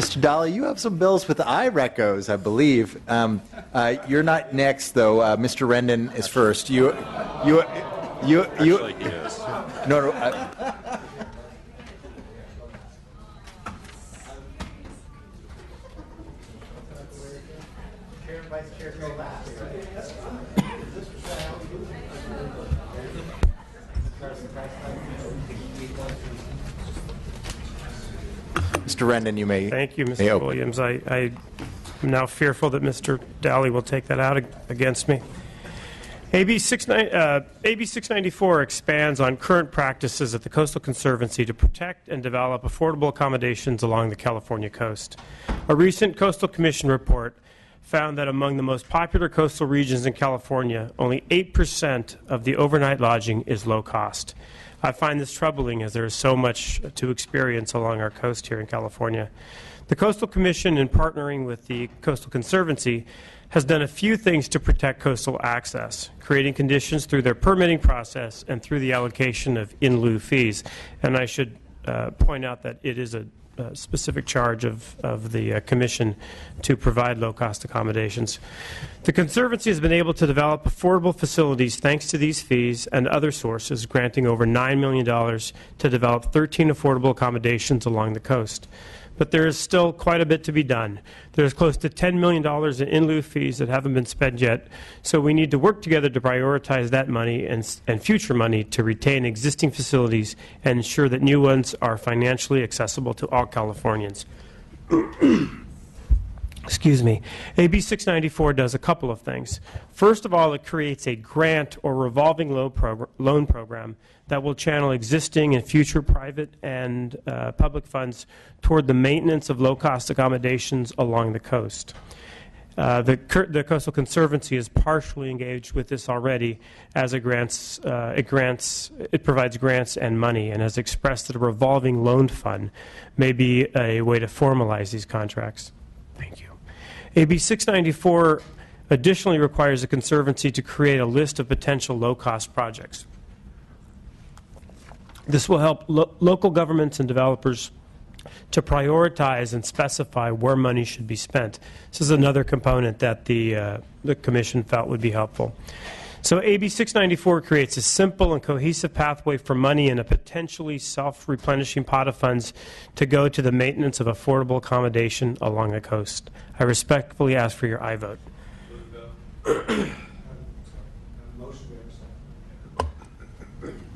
Mr. Dolly, you have some bills with IRECOs, I believe. You're not next, though. Mr. Rendon is first. Actually, he is. No. Chair and Vice Chair go last. Mr. Rendon, you may. Thank you, Mr. Williams. I am now fearful that Mr. Dowley will take that out against me. AB 694 expands on current practices at the Coastal Conservancy to protect and develop affordable accommodations along the California coast. A recent Coastal Commission report found that among the most popular coastal regions in California, only 8% of the overnight lodging is low cost. I find this troubling as there is so much to experience along our coast here in California. The Coastal Commission, in partnering with the Coastal Conservancy, has done a few things to protect coastal access, creating conditions through their permitting process and through the allocation of in-lieu fees. And I should point out that it is a specific charge of the Commission to provide low-cost accommodations. The Conservancy has been able to develop affordable facilities thanks to these fees and other sources, granting over $9 million to develop 13 affordable accommodations along the coast. But there is still quite a bit to be done. There's close to $10 million in lieu fees that haven't been spent yet, so we need to work together to prioritize that money and future money to retain existing facilities and ensure that new ones are financially accessible to all Californians. Excuse me. AB 694 does a couple of things. First of all, it creates a grant or revolving loan program that will channel existing and future private and public funds toward the maintenance of low-cost accommodations along the coast. The Coastal Conservancy is partially engaged with this already, as it provides grants and money, and has expressed that a revolving loan fund may be a way to formalize these contracts. Thank you. AB 694 additionally requires the Conservancy to create a list of potential low-cost projects. This will help local governments and developers to prioritize and specify where money should be spent. This is another component that the Commission felt would be helpful. So AB 694 creates a simple and cohesive pathway for money in a potentially self-replenishing pot of funds to go to the maintenance of affordable accommodation along the coast. I respectfully ask for your aye vote.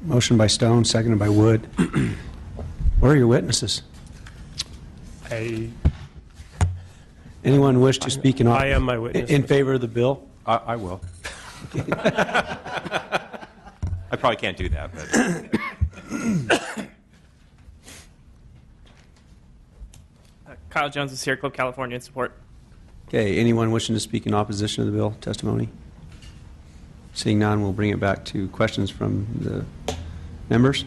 Motion by Stone, seconded by Wood. What are your witnesses? Anyone wish to speak in I am my witness. In favor of the bill? I will. I probably can't do that, but. Kyle Jones with Sierra Club, California, in support. Okay, anyone wishing to speak in opposition to the bill? Testimony? Seeing none, we'll bring it back to questions from the members.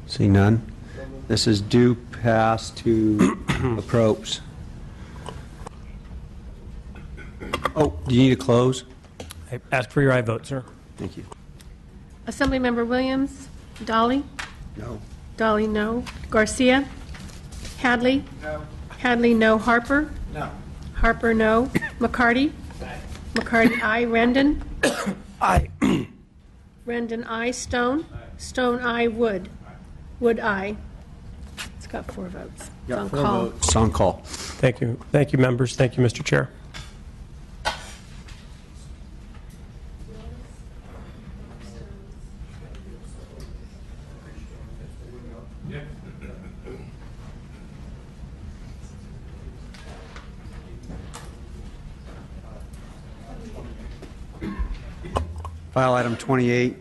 Seeing none. This is due pass to approach. Oh, do you need to close? I ask for your aye vote, sir. Thank you. Assemblymember Williams? Dolly? No. Dolly, no. Garcia? Hadley? No. Hadley, no. Harper? No. Harper, no. McCarty? Aye. McCarty, aye. Rendon? Aye. Rendon, aye. Stone? Aye. Stone, aye. Wood? Wood, aye. It's got 4 votes. It's on call. It's on call. Thank you. Thank you, members. Thank you, Mr. Chair. File item 28.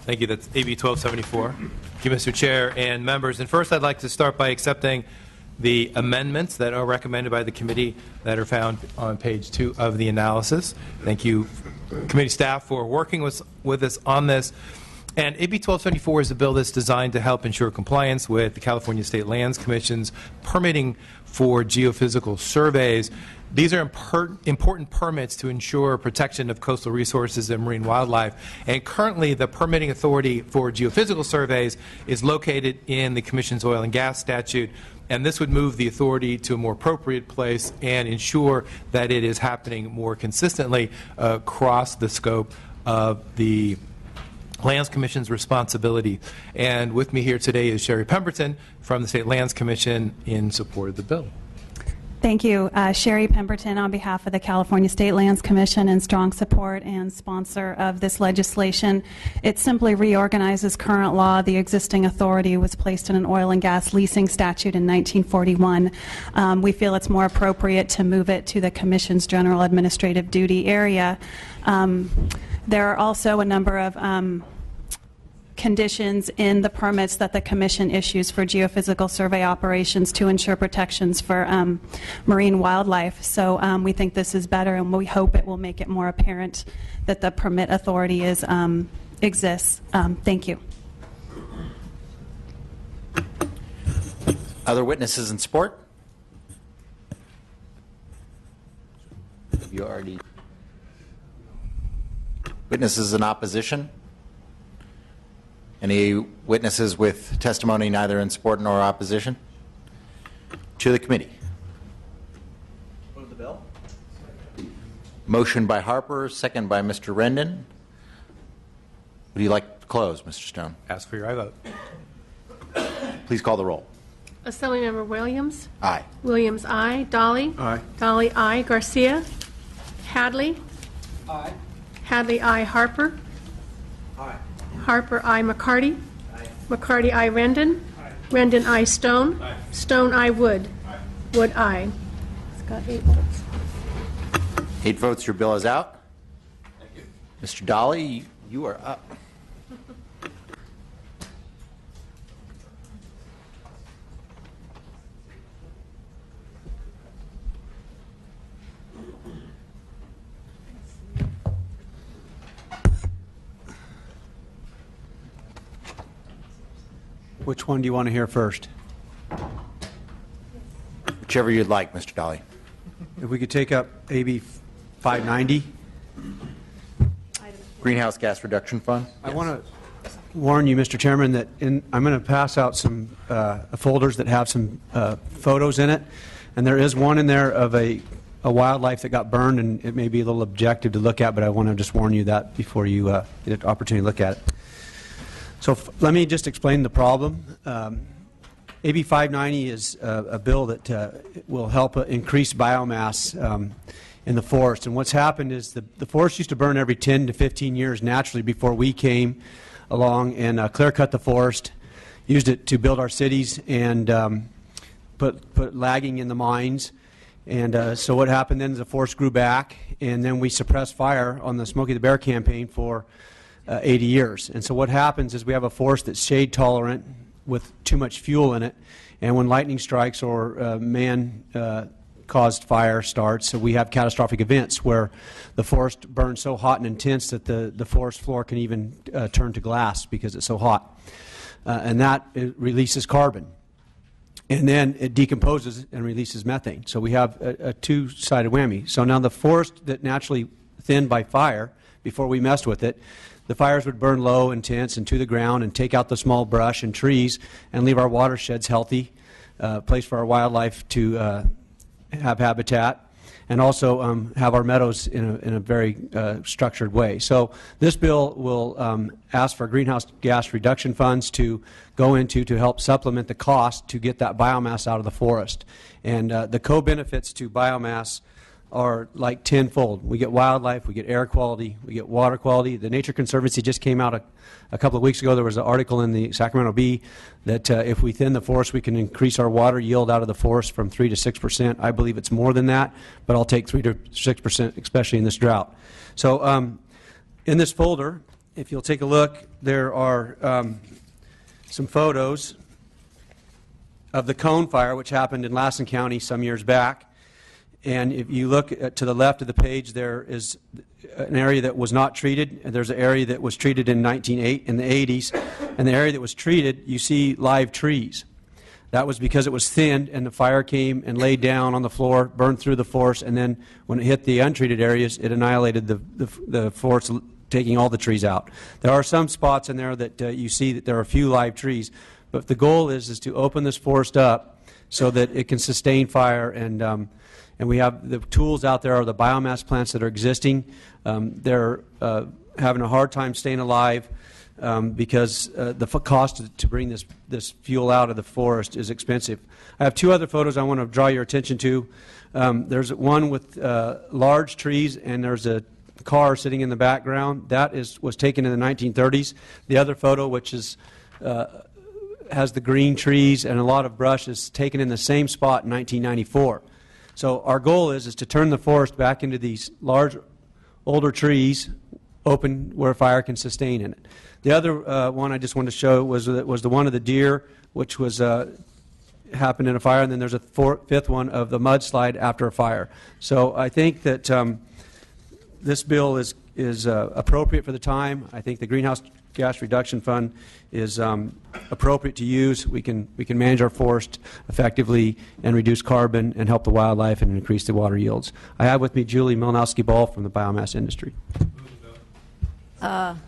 Thank you. That's AB 1274. Thank you, Mr. Chair and members. And first, I'd like to start by accepting the amendments that are recommended by the committee that are found on page 2 of the analysis. Thank you, committee staff, for working with us on this. And AB 1274 is a bill that's designed to help ensure compliance with the California State Lands Commission's permitting for geophysical surveys. These are important permits to ensure protection of coastal resources and marine wildlife. And currently, the permitting authority for geophysical surveys is located in the Commission's oil and gas statute. And this would move the authority to a more appropriate place and ensure that it is happening more consistently across the scope of the Lands Commission's responsibility. And with me here today is Sherry Pemberton from the State Lands Commission in support of the bill. Thank you. Sherry Pemberton on behalf of the California State Lands Commission in strong support and sponsor of this legislation. It simply reorganizes current law. The existing authority was placed in an oil and gas leasing statute in 1941. We feel it's more appropriate to move it to the Commission's general administrative duty area. There are also a number of conditions in the permits that the Commission issues for geophysical survey operations to ensure protections for marine wildlife. So we think this is better, and we hope it will make it more apparent that the permit authority exists. Thank you. Other witnesses in support? You already. Witnesses in opposition? Any witnesses with testimony neither in support nor opposition? To the committee. Move the bill. Motion by Harper, second by Mr. Rendon. Would you like to close, Mr. Stone? Ask for your aye vote. Please call the roll. Assemblymember Williams? Aye. Williams, aye. Dolly? Aye. Dolly, aye. Garcia? Hadley? Aye. Hadley, aye. Harper? Aye. Harper, aye. McCarty? McCarty, aye. Rendon? Rendon, aye. Stone? Stone, aye. Wood? Wood, aye. It's got 8 votes. 8 votes, your bill is out. Thank you. Mr. Dolly, you are up. Which one do you want to hear first? Whichever you'd like, Mr. Dolly. If we could take up AB 590. Greenhouse Gas Reduction Fund. I want to warn you, Mr. Chairman, that I'm going to pass out some folders that have some photos in it, and there is one in there of a wildlife that got burned, and it may be a little objective to look at, but I want to just warn you that before you get an opportunity to look at it. So let me just explain the problem. AB 590 is a bill that will help increase biomass in the forest. And what's happened is the forest used to burn every 10 to 15 years naturally before we came along and clear-cut the forest, used it to build our cities, and put lagging in the mines. And so what happened then is the forest grew back, and then we suppressed fire on the Smokey the Bear campaign for 80 years. And so what happens is we have a forest that's shade tolerant with too much fuel in it, and when lightning strikes or man-caused fire starts, so we have catastrophic events where the forest burns so hot and intense that the forest floor can even turn to glass because it's so hot. And that releases carbon. And then it decomposes and releases methane. So we have a two-sided whammy. So now the forest that naturally thinned by fire, before we messed with it, the fires would burn low, intense, and to the ground and take out the small brush and trees and leave our watersheds healthy, place for our wildlife to have habitat, and also have our meadows in a very structured way. So this bill will ask for greenhouse gas reduction funds to go into to help supplement the cost to get that biomass out of the forest. And the co-benefits to biomass are like tenfold. We get wildlife, we get air quality, we get water quality. The Nature Conservancy just came out a couple of weeks ago. There was an article in the Sacramento Bee that if we thin the forest, we can increase our water yield out of the forest from 3 to 6%. I believe it's more than that, but I'll take 3 to 6%, especially in this drought. So in this folder, if you'll take a look, there are some photos of the cone fire, which happened in Lassen County some years back. And if you look to the left of the page, there is an area that was not treated, and there's an area that was treated in in the 80s. And the area that was treated, you see live trees. That was because it was thinned, and the fire came and laid down on the floor, burned through the forest, and then when it hit the untreated areas, it annihilated the forest, taking all the trees out. There are some spots in there that you see that there are a few live trees, but the goal is to open this forest up so that it can sustain fire, and we have the tools out there are the biomass plants that are existing. They're having a hard time staying alive because the cost to bring this fuel out of the forest is expensive. I have two other photos I want to draw your attention to. There's one with large trees, and there's a car sitting in the background. That was taken in the 1930s. The other photo, which is has the green trees and a lot of brush, is taken in the same spot in 1994. So our goal is to turn the forest back into these large, older trees, open where fire can sustain in it. The other one I just wanted to show was the one of the deer, which was happened in a fire, and then there's a fifth one of the mudslide after a fire. So I think that this bill is appropriate for the time. I think the Greenhouse Gas Reduction Fund is appropriate to use. We can manage our forest effectively and reduce carbon and help the wildlife and increase the water yields. I have with me Julie Milnowski-Ball from the biomass industry. Motion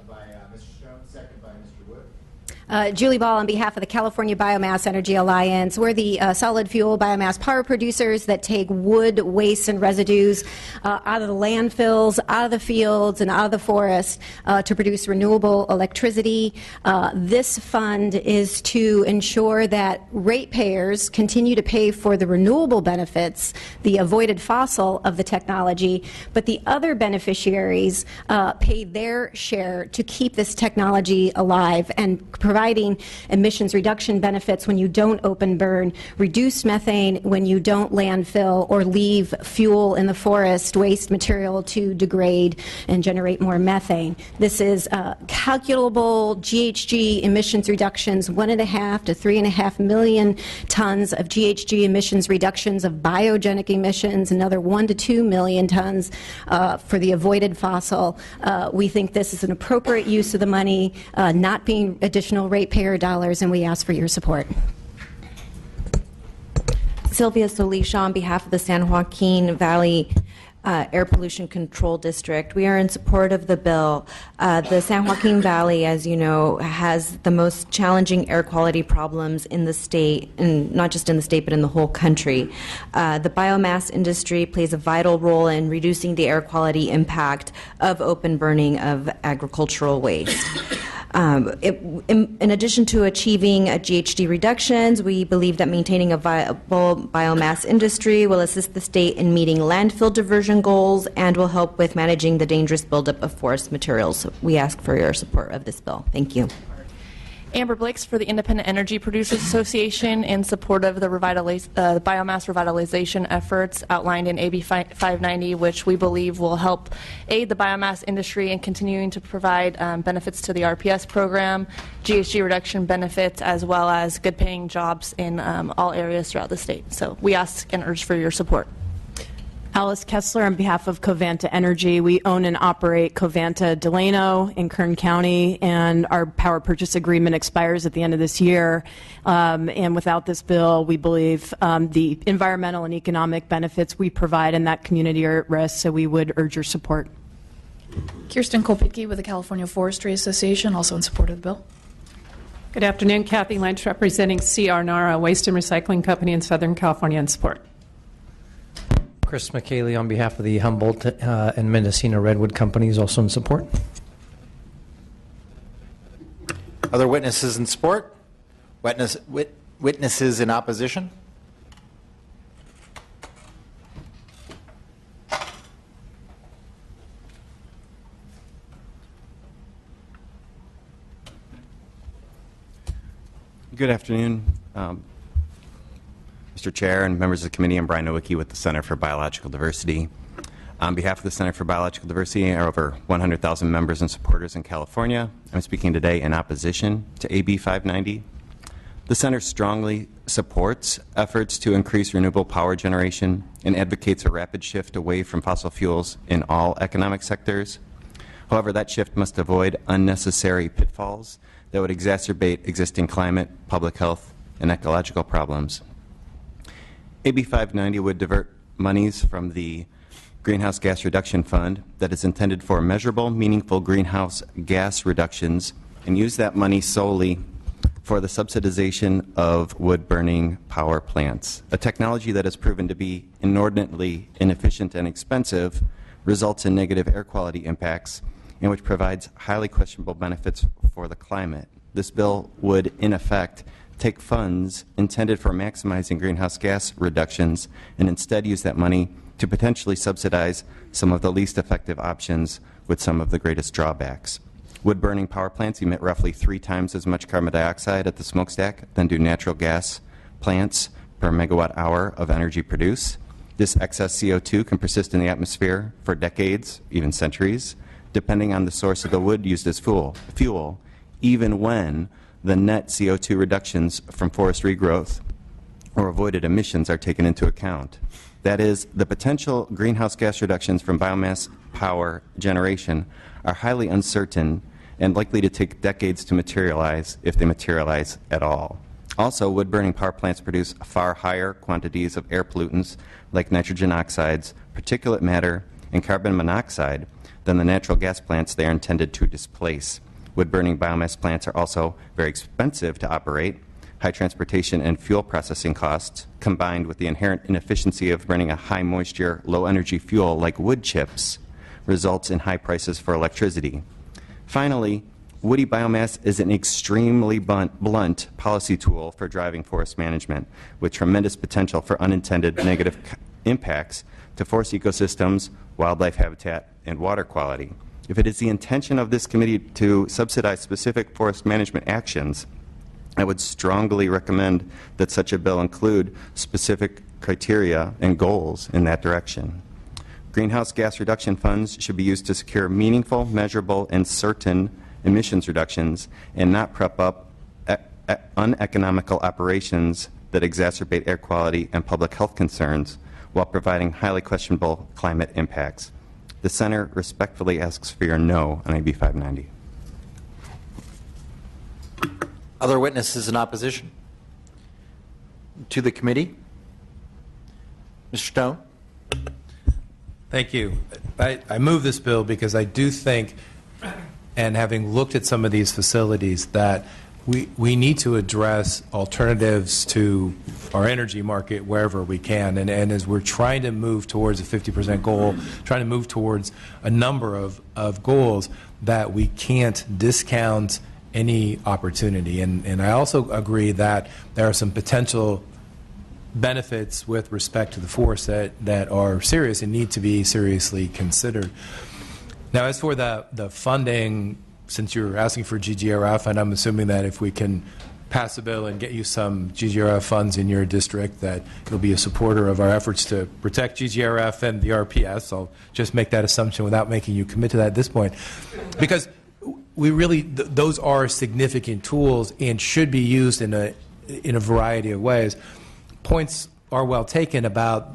by Mr. Stone, second by Mr. Wood. Julie Ball on behalf of the California Biomass Energy Alliance. We're the solid fuel biomass power producers that take wood, waste, and residues out of the landfills, out of the fields, and out of the forest to produce renewable electricity. This fund is to ensure that ratepayers continue to pay for the renewable benefits, the avoided fossil of the technology, but the other beneficiaries pay their share to keep this technology alive and providing emissions reduction benefits when you don't open burn, reduce methane when you don't landfill or leave fuel in the forest, waste material to degrade and generate more methane. This is calculable GHG emissions reductions, 1.5 to 3.5 million tons of GHG emissions reductions of biogenic emissions, another 1 to 2 million tons for the avoided fossil. We think this is an appropriate use of the money, not being additional ratepayer dollars, and we ask for your support. Sylvia Solisha on behalf of the San Joaquin Valley Air Pollution Control District. We are in support of the bill. The San Joaquin Valley, as you know, has the most challenging air quality problems in the state, and not just in the state, but in the whole country. The biomass industry plays a vital role in reducing the air quality impact of open burning of agricultural waste. In addition to achieving GHG reductions, we believe that maintaining a viable biomass industry will assist the state in meeting landfill diversion goals and will help with managing the dangerous buildup of forest materials. We ask for your support of this bill. Thank you. Amber Blakes for the Independent Energy Producers Association in support of the biomass revitalization efforts outlined in AB 590, which we believe will help aid the biomass industry in continuing to provide benefits to the RPS program, GHG reduction benefits, as well as good paying jobs in all areas throughout the state. So we ask and urge for your support. Alice Kessler on behalf of Covanta Energy. We own and operate Covanta Delano in Kern County, and our power purchase agreement expires at the end of this year. And without this bill, we believe the environmental and economic benefits we provide in that community are at risk, so we would urge your support. Kirsten Kolpicki with the California Forestry Association, also in support of the bill. Good afternoon. Kathy Lynch representing CR Nara, Waste and Recycling Company in Southern California, in support. Chris McKaylee on behalf of the Humboldt and Mendocino Redwood Companies, also in support. Other witnesses in support? Witnesses in opposition? Good afternoon, Mr. Chair and members of the committee. I'm Brian Nowicki with the Center for Biological Diversity. On behalf of the Center for Biological Diversity, our over 100,000 members and supporters in California, I'm speaking today in opposition to AB 590. The Center strongly supports efforts to increase renewable power generation and advocates a rapid shift away from fossil fuels in all economic sectors. However, that shift must avoid unnecessary pitfalls that would exacerbate existing climate, public health, and ecological problems. AB 590 would divert monies from the Greenhouse Gas Reduction Fund that is intended for measurable, meaningful greenhouse gas reductions and use that money solely for the subsidization of wood-burning power plants. A technology that has proven to be inordinately inefficient and expensive, results in negative air quality impacts, and which provides highly questionable benefits for the climate. This bill would, in effect, take funds intended for maximizing greenhouse gas reductions and instead use that money to potentially subsidize some of the least effective options with some of the greatest drawbacks. Wood-burning power plants emit roughly 3 times as much carbon dioxide at the smokestack than do natural gas plants per megawatt hour of energy produced. This excess CO2 can persist in the atmosphere for decades, even centuries, depending on the source of the wood used as fuel, even when the net CO2 reductions from forest regrowth or avoided emissions are taken into account. That is, the potential greenhouse gas reductions from biomass power generation are highly uncertain and likely to take decades to materialize, if they materialize at all. Also, wood-burning power plants produce far higher quantities of air pollutants like nitrogen oxides, particulate matter, and carbon monoxide than the natural gas plants they are intended to displace. Wood-burning biomass plants are also very expensive to operate. High transportation and fuel processing costs, combined with the inherent inefficiency of burning a high-moisture, low-energy fuel like wood chips, results in high prices for electricity. Finally, woody biomass is an extremely blunt policy tool for driving forest management, with tremendous potential for unintended negative impacts to forest ecosystems, wildlife habitat, and water quality. If it is the intention of this committee to subsidize specific forest management actions, I would strongly recommend that such a bill include specific criteria and goals in that direction. Greenhouse gas reduction funds should be used to secure meaningful, measurable, and certain emissions reductions and not prop up uneconomical operations that exacerbate air quality and public health concerns while providing highly questionable climate impacts. The Center respectfully asks for your no on AB 590. Other witnesses in opposition to the committee? Mr. Stone? Thank you. I move this bill because I do think, and having looked at some of these facilities, that we need to address alternatives to our energy market wherever we can. And as we're trying to move towards a 50% goal, trying to move towards a number of goals, that we can't discount any opportunity. And I also agree that there are some potential benefits with respect to the forest that are serious and need to be seriously considered. Now, as for the funding, since you're asking for GGRF, and I'm assuming that if we can pass a bill and get you some GGRF funds in your district, that you'll be a supporter of our efforts to protect GGRF and the RPS. I'll just make that assumption without making you commit to that at this point. Because we really, those are significant tools and should be used in a variety of ways. Points are well taken about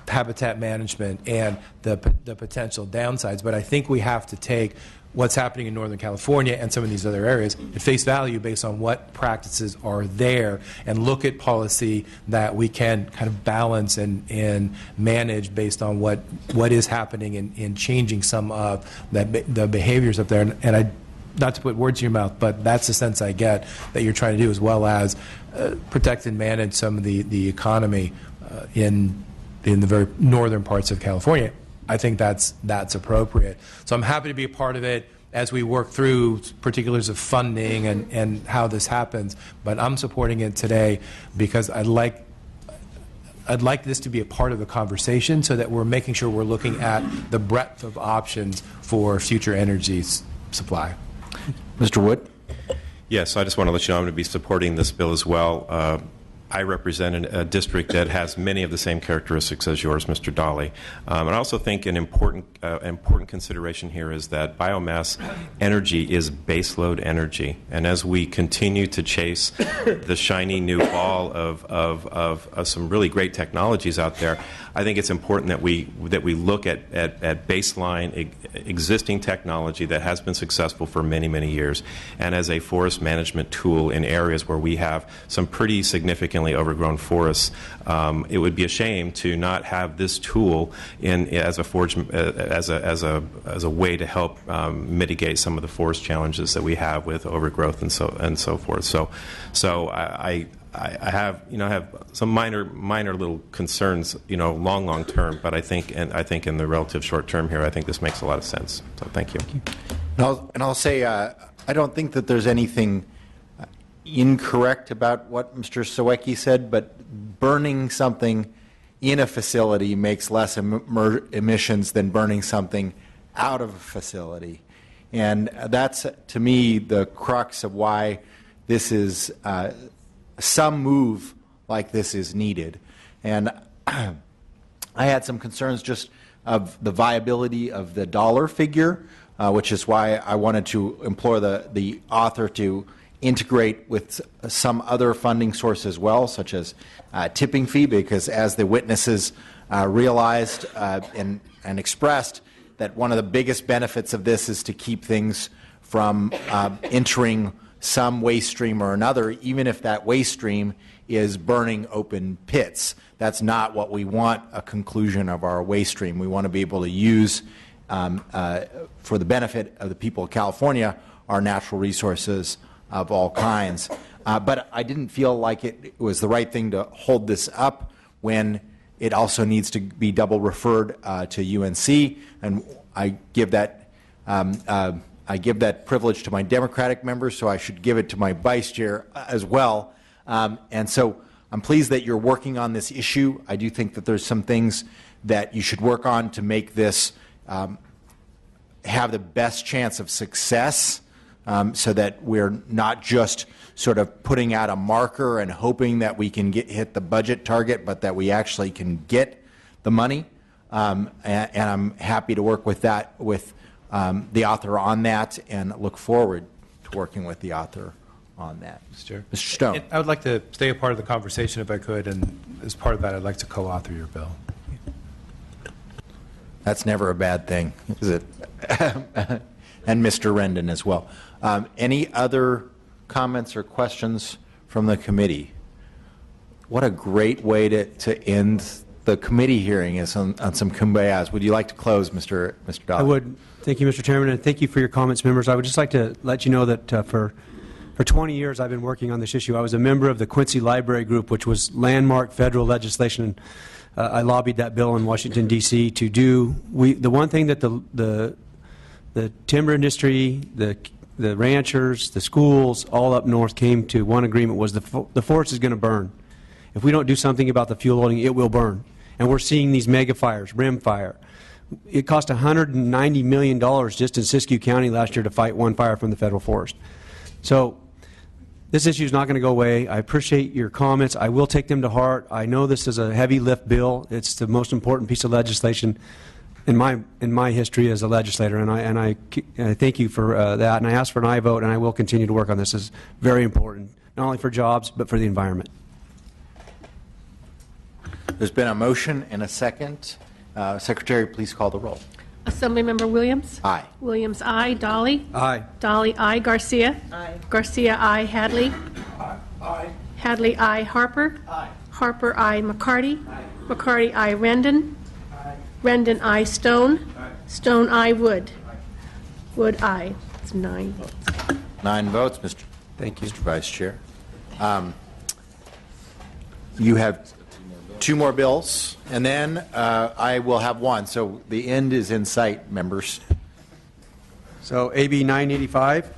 habitat management and the potential downsides, but I think we have to take what's happening in Northern California and some of these other areas at face value based on what practices are there and look at policy that we can kind of balance and manage based on what is happening in changing some of the behaviors up there. And I, not to put words in your mouth, but that's the sense I get that you're trying to do, as well as protect and manage some of the economy in the very northern parts of California. I think that's appropriate. So I'm happy to be a part of it as we work through particulars of funding and how this happens. But I'm supporting it today because I'd like this to be a part of the conversation so that we're making sure we're looking at the breadth of options for future energy supply. Mr. Wood? Yes, I just want to let you know I'm going to be supporting this bill as well. I represent a district that has many of the same characteristics as yours, Mr. Dolly. And I also think an important consideration here is that biomass energy is baseload energy. And as we continue to chase the shiny new ball of some really great technologies out there, I think it's important that we look at baseline existing technology that has been successful for many, many years, and as a forest management tool in areas where we have some pretty significantly overgrown forests. It would be a shame to not have this tool as a way to help mitigate some of the forest challenges that we have with overgrowth and so forth. So I have some minor little concerns, long term, but I think in the relative short term here, I think this makes a lot of sense. So thank you. And I'll say I don't think that there's anything incorrect about what Mr. Sawecki said, but burning something in a facility makes less emissions than burning something out of a facility. And that's, to me, the crux of why this is some move like this is needed. And I had some concerns just of the viability of the dollar figure, which is why I wanted to implore the author to integrate with some other funding source as well, such as tipping fee, because as the witnesses realized and expressed, that one of the biggest benefits of this is to keep things from entering some waste stream or another, even if that waste stream is burning open pits. That's not what we want a conclusion of our waste stream. We want to be able to use, for the benefit of the people of California, our natural resources of all kinds. But I didn't feel like it was the right thing to hold this up when it also needs to be double referred to UNC, and I give that privilege to my Democratic members, so I should give it to my vice chair as well. And so I'm pleased that you're working on this issue. I do think that there's some things that you should work on to make this have the best chance of success, so that we're not just sort of putting out a marker and hoping that we can hit the budget target, but that we actually can get the money. And I'm happy to work with that, with the author on that, and look forward to working with the author on that. Mr. Stone. And I would like to stay a part of the conversation if I could, and as part of that, I'd like to co-author your bill. That's never a bad thing, is it? And Mr. Rendon as well. Any other comments or questions from the committee? What a great way to end the committee hearing is on some kumbayas. Would you like to close, Mr. Dolly? I would. Thank you, Mr. Chairman, and thank you for your comments, members. I would just like to let you know that for 20 years I've been working on this issue. I was a member of the Quincy Library Group, which was landmark federal legislation. I lobbied that bill in Washington, D.C. to do. The one thing that the timber industry, the ranchers, the schools, all up north came to one agreement was the forest is going to burn. If we don't do something about the fuel loading, it will burn. And we're seeing these mega fires, rim fire. It cost $190 million just in Siskiyou County last year to fight one fire from the federal forest. So this issue is not going to go away. I appreciate your comments. I will take them to heart. I know this is a heavy lift bill. It's the most important piece of legislation in my history as a legislator, and I thank you for that. And I ask for an aye vote, and I will continue to work on this. It's very important, not only for jobs but for the environment. There's been a motion and a second. Secretary, please call the roll. Assemblymember Williams? Aye. Williams, aye. Dolly? Aye. Dolly, aye. Garcia? Aye. Garcia, aye. Hadley? Aye. Hadley, aye. Harper? Aye. Harper, aye. McCarty? McCarty, aye. Rendon? Rendon, aye. Stone? Stone, aye. Wood? Wood, aye. It's 9 votes. 9 votes, Mr. Thank you. Mr. Vice Chair. You have 2 more bills, and then I will have 1. So the end is in sight, members. So AB 985.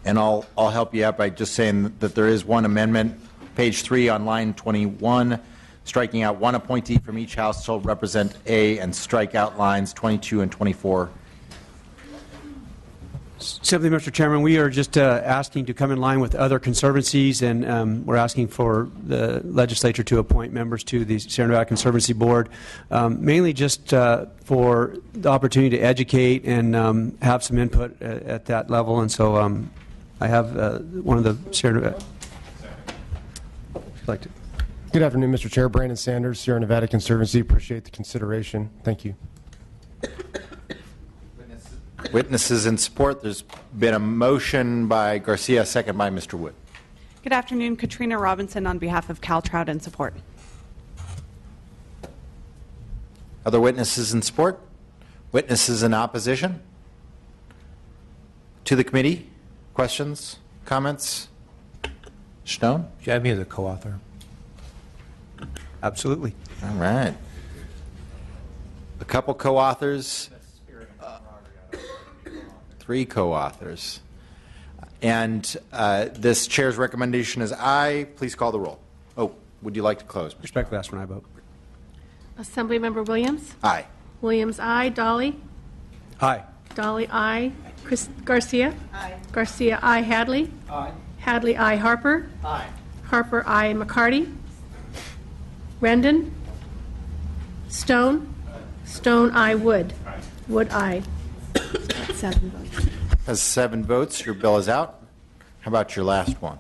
And I'll help you out by just saying that there is one amendment, page 3 on line 21, striking out 1 appointee from each household represent A, and strike out lines 22 and 24. Simply, Mr. Chairman, we are just asking to come in line with other conservancies, and we're asking for the legislature to appoint members to the Sierra Nevada Conservancy Board, mainly just for the opportunity to educate and have some input at that level. And so I have one of the Sierra Nevada. Like to. Good afternoon, Mr. Chair. Brandon Sanders, Sierra Nevada Conservancy. Appreciate the consideration. Thank you. Witnesses in support. There's been a motion by Garcia, second by Mr. Wood. Good afternoon. Katrina Robinson on behalf of CalTrout in support. Other witnesses in support? Witnesses in opposition? To the committee? Questions? Comments? Stone? You have me as a co-author. Absolutely. All right. A couple co-authors. 3 co-authors. And this chair's recommendation is aye. Please call the roll. Oh, would you like to close? Respectfully ask when I vote. Assemblymember Williams? Aye. Williams, aye. Dolly? Aye. Dolly, aye. Garcia? Aye. Garcia, aye. Hadley? Aye. Hadley, aye. Harper? Aye. Harper, aye. McCarty? Rendon? Stone? Stone, aye. Wood? Wood, aye. 7 votes. Has 7 votes. Your bill is out. How about your last one?